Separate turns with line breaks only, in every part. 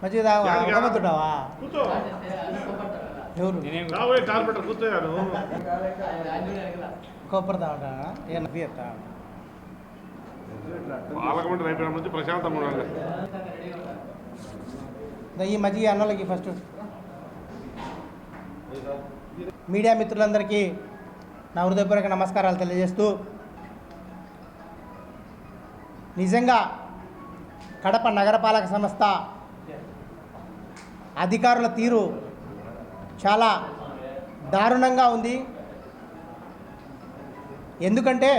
మంచిగా అమ్మతుంటావా? ఎవరు కొబ్బరి తాగుతా ఏమన్నా తీస్తా ఈ మజ్జిగ అన్నోళ్ళకి ఫస్ట్ మీడియా మిత్రులందరికీ నా హృదయపూర్వక నమస్కారాలు తెలియజేస్తూ, నిజంగా కడప నగరపాలక సంస్థ అధికారుల తీరు చాలా దారుణంగా ఉంది. ఎందుకంటే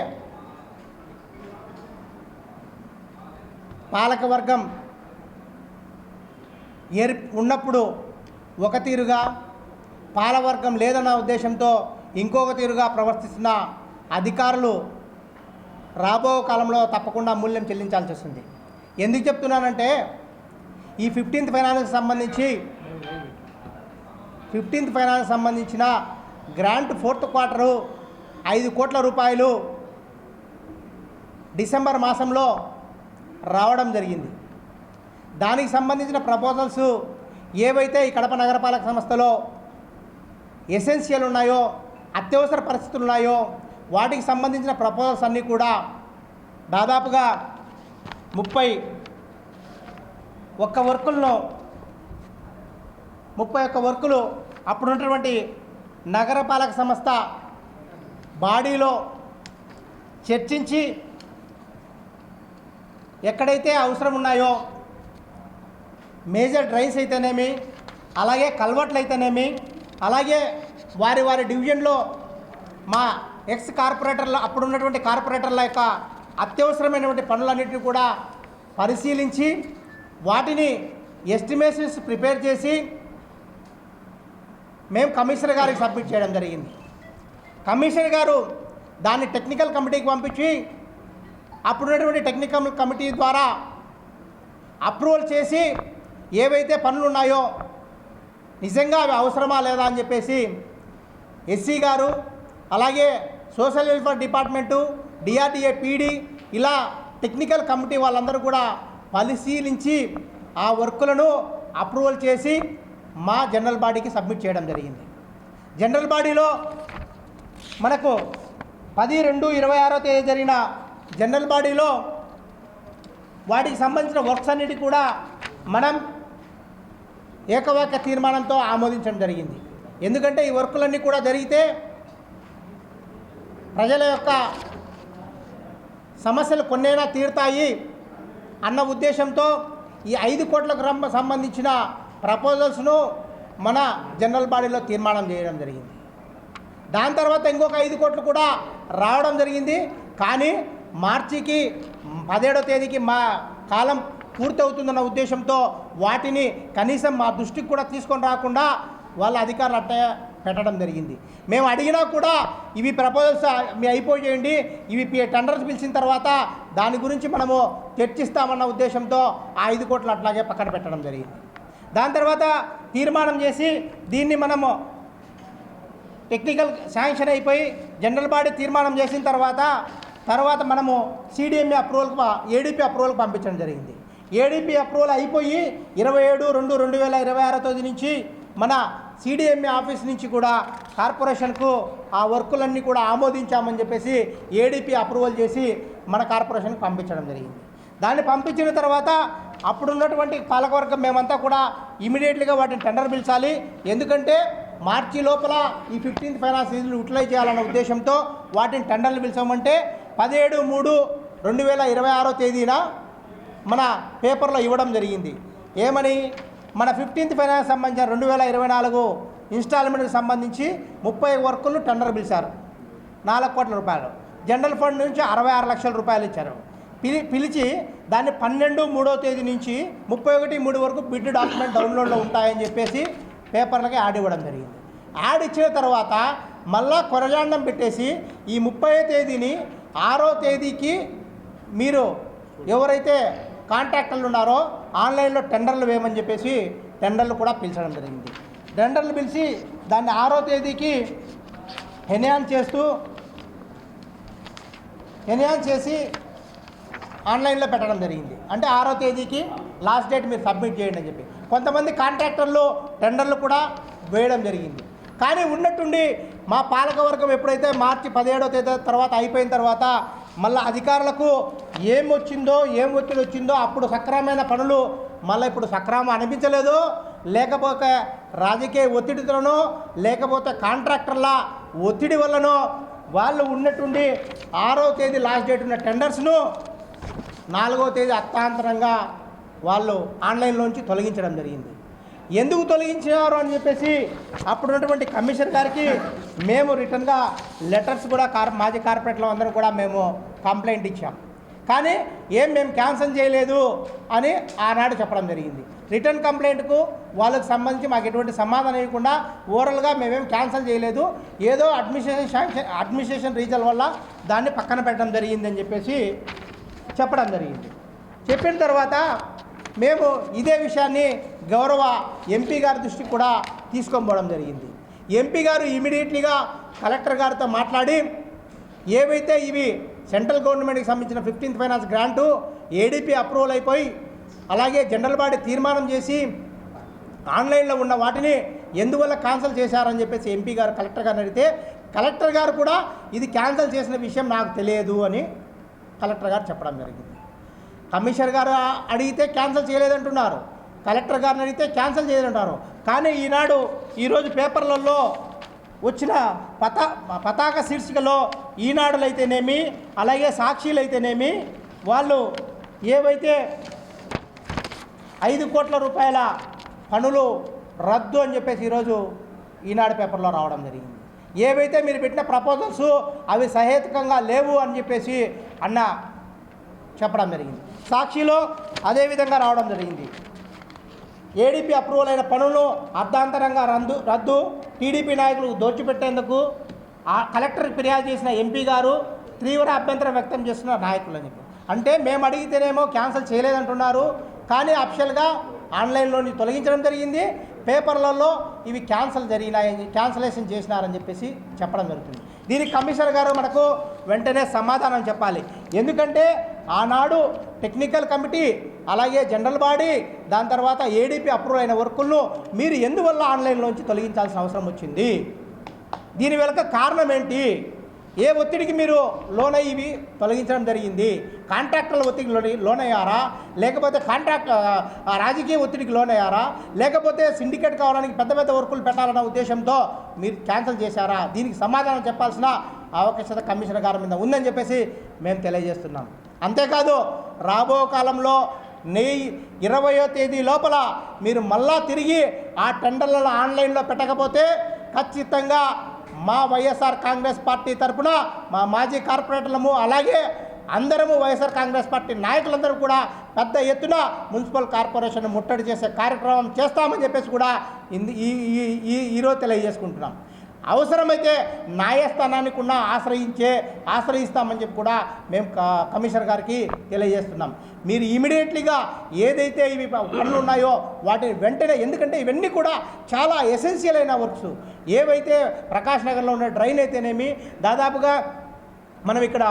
పాలకవర్గం ఉన్నప్పుడు ఒక తీరుగా, పాలవర్గం లేదన్న ఉద్దేశంతో ఇంకొక తీరుగా ప్రవర్తిస్తున్న అధికారులు రాబో కాలంలో తప్పకుండా మూల్యం చెల్లించాల్సి వస్తుంది. ఎందుకు చెప్తున్నానంటే, ఈ 15th ఫైనాన్స్కి సంబంధించిన గ్రాంట్ 4th క్వార్టరు 5 కోట్ల రూపాయలు డిసెంబర్ మాసంలో రావడం జరిగింది. దానికి సంబంధించిన ప్రపోజల్స్ ఏవైతే ఈ కడప నగరపాలక సంస్థలో ఎసెన్షియల్ ఉన్నాయో, అత్యవసర పరిస్థితులు ఉన్నాయో, వాటికి సంబంధించిన ప్రపోజల్స్ అన్నీ కూడా దాదాపుగా 31 వర్కులు అప్పుడున్నటువంటి నగరపాలక సంస్థ బాడీలో చర్చించి ఎక్కడైతే అవసరం ఉన్నాయో మేజర్ డ్రైన్స్ అయితేనేమి, అలాగే కల్వర్ట్లు అయితేనేమి, అలాగే వారి డివిజన్లో మా ఎక్స్ కార్పొరేటర్ల అప్పుడున్నటువంటి కార్పొరేటర్ల యొక్క అత్యవసరమైనటువంటి పనులన్నింటినీ కూడా పరిశీలించి వాటిని ఎస్టిమేషన్స్ ప్రిపేర్ చేసి మేము కమిషనర్ గారికి సబ్మిట్ చేయడం జరిగింది. కమిషనర్ గారు దాన్ని టెక్నికల్ కమిటీకి పంపించి అప్పుడున్నటువంటి టెక్నికల్ కమిటీ ద్వారా అప్రూవల్ చేసి ఏవైతే పనులు ఉన్నాయో నిజంగా అవి అవసరమా లేదా అని చెప్పేసి ఎస్సీ గారు, అలాగే social welfare department, DRDA PD, ఇలా టెక్నికల్ కమిటీ వాళ్ళందరూ కూడా పరిశీలించి ఆ వర్కులను అప్రూవల్ చేసి మా జనరల్ బాడీకి సబ్మిట్ చేయడం జరిగింది. జనరల్ బాడీలో మనకు 10/2/26 జరిగిన జనరల్ బాడీలో వాటికి సంబంధించిన వర్క్స్ అన్నిటి కూడా మనం ఏకవాక్య తీర్మానంతో ఆమోదించడం జరిగింది. ఎందుకంటే ఈ వర్కులన్నీ కూడా జరిగితే ప్రజల యొక్క సమస్యలు కొన్నైనా తీరుతాయి అన్న ఉద్దేశంతో ఈ 5 కోట్లకు సంబంధించిన ప్రపోజల్స్ను మన జనరల్ బాడీలో తీర్మానం చేయడం జరిగింది. దాని తర్వాత ఇంకొక 5 కోట్లు కూడా రావడం జరిగింది. కానీ మార్చికి 17వ తేదీకి మా కాలం పూర్తవుతుందన్న ఉద్దేశంతో వాటిని కనీసం మా దృష్టికి కూడా తీసుకొని రాకుండా వాళ్ళ అధికారులు అట్టే పెట్టడం జరిగింది. మేము అడిగినా కూడా ఇవి ప్రపోజల్స్ మీ అయిపోయేయండి, ఇవి టెండర్స్ పిలిచిన తర్వాత దాని గురించి మనము చర్చిస్తామన్న ఉద్దేశంతో ఆ 5 కోట్లు అట్లాగే పక్కన పెట్టడం జరిగింది. దాని తర్వాత తీర్మానం చేసి దీన్ని మనము టెక్నికల్ శాంక్షన్ అయిపోయి జనరల్ బాడీ తీర్మానం చేసిన తర్వాత మనము సిడిఎంఏ అప్రూవల్కి ఏడీపీ అప్రూవల్కి పంపించడం జరిగింది. ఏడీపీ అప్రూవల్ అయిపోయి 27/2/2026 నుంచి మన సిడిఎంఏ ఆఫీస్ నుంచి కూడా కార్పొరేషన్కు ఆ వర్కులన్నీ కూడా ఆమోదించామని చెప్పేసి ఏడీపీ అప్రూవల్ చేసి మన కార్పొరేషన్కి పంపించడం జరిగింది. దాన్ని పంపించిన తర్వాత అప్పుడున్నటువంటి పాలకవర్గం మేమంతా కూడా ఇమీడియట్లీగా వాటిని టెండర్ పిలిచాలి. ఎందుకంటే మార్చి లోపల ఈ 15th ఫైనాన్స్ నిధులు యూటిలైజ్ చేయాలన్న ఉద్దేశంతో వాటిని టెండర్లు పిలిచామంటే 17/3/2026 తేదీన మన పేపర్లో ఇవ్వడం జరిగింది. ఏమని, మన 15th ఫైనాన్స్ సంబంధించిన 2024 ఇన్స్టాల్మెంట్కి సంబంధించి 30 వర్కులు టెండర్ పిలిచారు. 4 కోట్ల రూపాయలు జనరల్ ఫండ్ నుంచి 66 లక్షల రూపాయలు ఇచ్చారు. పిలిచి దాన్ని 12/3 తేదీ నుంచి 31/3 వరకు బిడ్ డాక్యుమెంట్ డౌన్లోడ్లో ఉంటాయని చెప్పేసి పేపర్లకి యాడ్ ఇవ్వడం జరిగింది. యాడ్ ఇచ్చిన తర్వాత మళ్ళా కొరజాండం పెట్టేసి ఈ 30వ తేదీని 6వ తేదీకి మీరు ఎవరైతే కాంట్రాక్టర్లు ఉన్నారో ఆన్లైన్లో టెండర్లు వేయమని చెప్పేసి టెండర్లు కూడా పిలిచడం జరిగింది. టెండర్లు పిలిచి దాన్ని 6వ తేదీకి ఎన్హాన్స్ చేసి ఆన్లైన్లో పెట్టడం జరిగింది. అంటే 6వ తేదీకి లాస్ట్ డేట్ మీరు సబ్మిట్ చేయండి అని చెప్పి కొంతమంది కాంట్రాక్టర్లు టెండర్లు కూడా వేయడం జరిగింది. కానీ ఉన్నట్టుండి మా పాలకవర్గం ఎప్పుడైతే మార్చి 17వ తేదీ తర్వాత అయిపోయిన తర్వాత మళ్ళీ అధికారులకు ఏం ఒత్తిడి వచ్చిందో అప్పుడు సక్రమమైన పనులు మళ్ళీ ఇప్పుడు సక్రమం అనిపించలేదు, లేకపోతే రాజకీయ ఒత్తిడితోనో లేకపోతే కాంట్రాక్టర్ల ఒత్తిడి వల్లనో వాళ్ళు ఉన్నట్టుండి 6వ తేదీ లాస్ట్ డేట్ ఉన్న టెండర్స్ను 4వ తేదీ అర్థాంతరంగా వాళ్ళు ఆన్లైన్లోంచి తొలగించడం జరిగింది. ఎందుకు తొలగించారు అని చెప్పేసి అప్పుడున్నటువంటి కమిషనర్ గారికి మేము రిటర్న్గా లెటర్స్ కూడా మాజీ కార్పొరేట్లో అందరూ కూడా మేము కంప్లైంట్ ఇచ్చాం. కానీ మేము క్యాన్సిల్ చేయలేదు అని ఆనాడు చెప్పడం జరిగింది. రిటర్న్ కంప్లైంట్కు వాళ్ళకి సంబంధించి మాకు ఎటువంటి సమాధానం ఇవ్వకుండా ఓరల్గా మేమేం క్యాన్సిల్ చేయలేదు, ఏదో అడ్మినిస్ట్రేషన్ రీజన్ వల్ల దాన్ని పక్కన పెట్టడం జరిగిందని చెప్పేసి చెప్పడం జరిగింది. చెప్పిన తర్వాత మేము ఇదే విషయాన్ని గౌరవ ఎంపీ గారి దృష్టికి కూడా తీసుకొని పోవడం జరిగింది. ఎంపీ గారు ఇమీడియట్లీగా కలెక్టర్ గారితో మాట్లాడి ఏవైతే ఇవి సెంట్రల్ గవర్నమెంట్కి సంబంధించిన 15th finance grant ADP approval అయిపోయి అలాగే జనరల్ బాడీ తీర్మానం చేసి ఆన్లైన్లో ఉన్న వాటిని ఎందువల్ల క్యాన్సిల్ చేశారని చెప్పేసి ఎంపీ గారు కలెక్టర్ గారిని అడిగితే కలెక్టర్ గారు కూడా ఇది క్యాన్సిల్ చేసిన విషయం నాకు తెలియదు అని కలెక్టర్ గారు చెప్పడం జరిగింది. కమిషనర్ గారు అడిగితే క్యాన్సిల్ చేయలేదంటున్నారు, కలెక్టర్ గారిని అడిగితే క్యాన్సిల్ చేయలేదంటున్నారు. కానీ ఈరోజు పేపర్లలో వచ్చిన పతాక శీర్షికలో ఈనాడులు అయితేనేమి అలాగే సాక్షిలు అయితేనేమి వాళ్ళు ఏవైతే 5 కోట్ల రూపాయల పనులు రద్దు అని చెప్పేసి ఈరోజు ఈనాడు పేపర్లో రావడం జరిగింది. ఏవైతే మీరు పెట్టిన ప్రపోజల్స్ అవి సహేతుకంగా లేవు అని చెప్పేసి చెప్పడం జరిగింది. సాక్షిలో అదేవిధంగా రావడం జరిగింది. ఏడీపీ అప్రూవల్ అయిన పనులను అర్ధాంతరంగా రద్దు టీడీపీ నాయకులు దోచిపెట్టేందుకు కలెక్టర్కి ఫిర్యాదు చేసిన ఎంపీ గారు తీవ్ర అభ్యంతరం వ్యక్తం చేస్తున్న నాయకులు అని చెప్పి అంటే మేము అడిగితేనేమో క్యాన్సిల్ చేయలేదంటున్నారు, కానీ అఫిషియల్గా ఆన్లైన్లోని తొలగించడం జరిగింది, పేపర్లలో ఇవి క్యాన్సలేషన్ చేసినారని చెప్పేసి చెప్పడం జరుగుతుంది. దీనికి కమిషనర్ గారు మనకు వెంటనే సమాధానం చెప్పాలి. ఎందుకంటే ఆనాడు టెక్నికల్ కమిటీ అలాగే జనరల్ బాడీ దాని తర్వాత ఏడీపీ అప్రూవల్ అయిన వర్కులను మీరు ఎందువల్ల ఆన్లైన్లోంచి తొలగించాల్సిన అవసరం వచ్చింది? దీని వెనుక కారణం ఏంటి? ఏ ఒత్తిడికి మీరు లోనై ఇవి తొలగించడం జరిగింది? కాంట్రాక్టర్ల ఒత్తిడికి లోనయ్యారా, లేకపోతే రాజకీయ ఒత్తిడికి లోనయ్యారా, లేకపోతే సిండికేట్ కావడానికి పెద్ద పెద్ద వర్కులు పెట్టాలన్న ఉద్దేశంతో మీరు క్యాన్సిల్ చేశారా? దీనికి సమాధానం చెప్పాల్సిన అవకాశత కమిషనర్ గారి మీద ఉందని చెప్పేసి మేము తెలియజేస్తున్నాం. అంతేకాదు రాబో కాలంలో 20వ తేదీ లోపల మీరు మళ్ళా తిరిగి ఆ టెండర్లను ఆన్లైన్లో పెట్టకపోతే ఖచ్చితంగా మా వైఎస్ఆర్ కాంగ్రెస్ పార్టీ తరఫున మా మాజీ కార్పొరేటర్లము అలాగే అందరము వైఎస్ఆర్ కాంగ్రెస్ పార్టీ నాయకులందరూ కూడా పెద్ద ఎత్తున మున్సిపల్ కార్పొరేషన్ ముట్టడి చేసే కార్యక్రమం చేస్తామని చెప్పేసి కూడా ఈరోజు తెలియజేసుకుంటున్నాం. అవసరమైతే న్యాయస్థానానికి కూడా ఆశ్రయిస్తామని చెప్పి కూడా మేము కమిషనర్ గారికి తెలియజేస్తున్నాం. మీరు ఇమీడియట్లీగా ఏదైతే ఇవి పనులు ఉన్నాయో వాటిని వెంటనే, ఎందుకంటే ఇవన్నీ కూడా చాలా ఎసెన్షియల్ అయిన వర్క్స్. ఏవైతే ప్రకాష్ నగర్లో ఉన్న డ్రైన్ అయితేనేమి దాదాపుగా మనం ఇక్కడ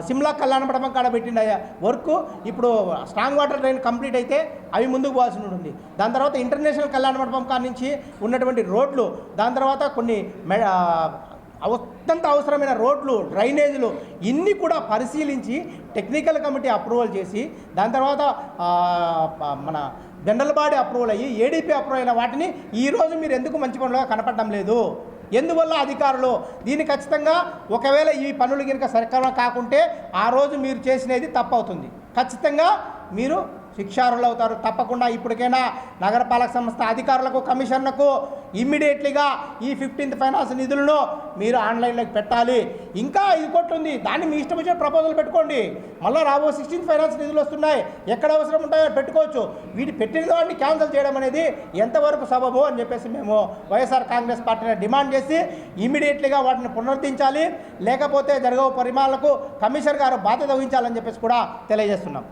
సిమ్లా కళ్యాణ మండపం కాడ పెట్టిన వర్క్ ఇప్పుడు స్ట్రాంగ్ వాటర్ డ్రైన్ కంప్లీట్ అయితే అవి ముందుకు పోవాల్సి ఉంటుంది. దాని తర్వాత ఇంటర్నేషనల్ కళ్యాణ మండపం కాడ నుంచి ఉన్నటువంటి రోడ్లు, దాని తర్వాత కొన్ని అత్యంత అవసరమైన రోడ్లు, డ్రైనేజీలు ఇన్ని కూడా పరిశీలించి టెక్నికల్ కమిటీ అప్రూవల్ చేసి దాని తర్వాత మన జనరల్ బాడీ అప్రూవల్ అయ్యి ఏడీపీ అప్రూవల్ అయిన వాటిని ఈరోజు మీరు ఎందుకు మంచి పనులుగా కనపడడం లేదు? ఎందువల్ల అధికారులు దీన్ని ఖచ్చితంగా ఒకవేళ ఈ పనులు కనుక సరిక్రమం కాకుంటే ఆ రోజు మీరు చేసినది తప్పు అవుతుంది, ఖచ్చితంగా మీరు శిక్షార్హులు అవుతారు. తప్పకుండా ఇప్పటికైనా నగరపాలక సంస్థ అధికారులకు కమిషనర్లకు ఇమ్మీడియట్లీగా ఈ 15th ఫైనాన్స్ నిధులను మీరు ఆన్లైన్లోకి పెట్టాలి. ఇంకా 5 కోట్లు ఉంది, దాన్ని మీ ఇష్టం వచ్చిన ప్రపోజల్ పెట్టుకోండి. మళ్ళీ రాబో 16th ఫైనాన్స్ నిధులు వస్తున్నాయి, ఎక్కడ అవసరం ఉంటాయో పెట్టుకోవచ్చు. వీటి పెట్టిన వాటిని క్యాన్సిల్ చేయడం అనేది ఎంతవరకు సబబు అని చెప్పేసి మేము వైఎస్ఆర్ కాంగ్రెస్ పార్టీని డిమాండ్ చేసి ఇమ్మీడియట్లీగా వాటిని పునరుద్ధరించాలి, లేకపోతే జరగవు పరిమాణాలకు కమిషనర్ గారు బాధ్యత వహించాలని చెప్పేసి కూడా తెలియజేస్తున్నాం.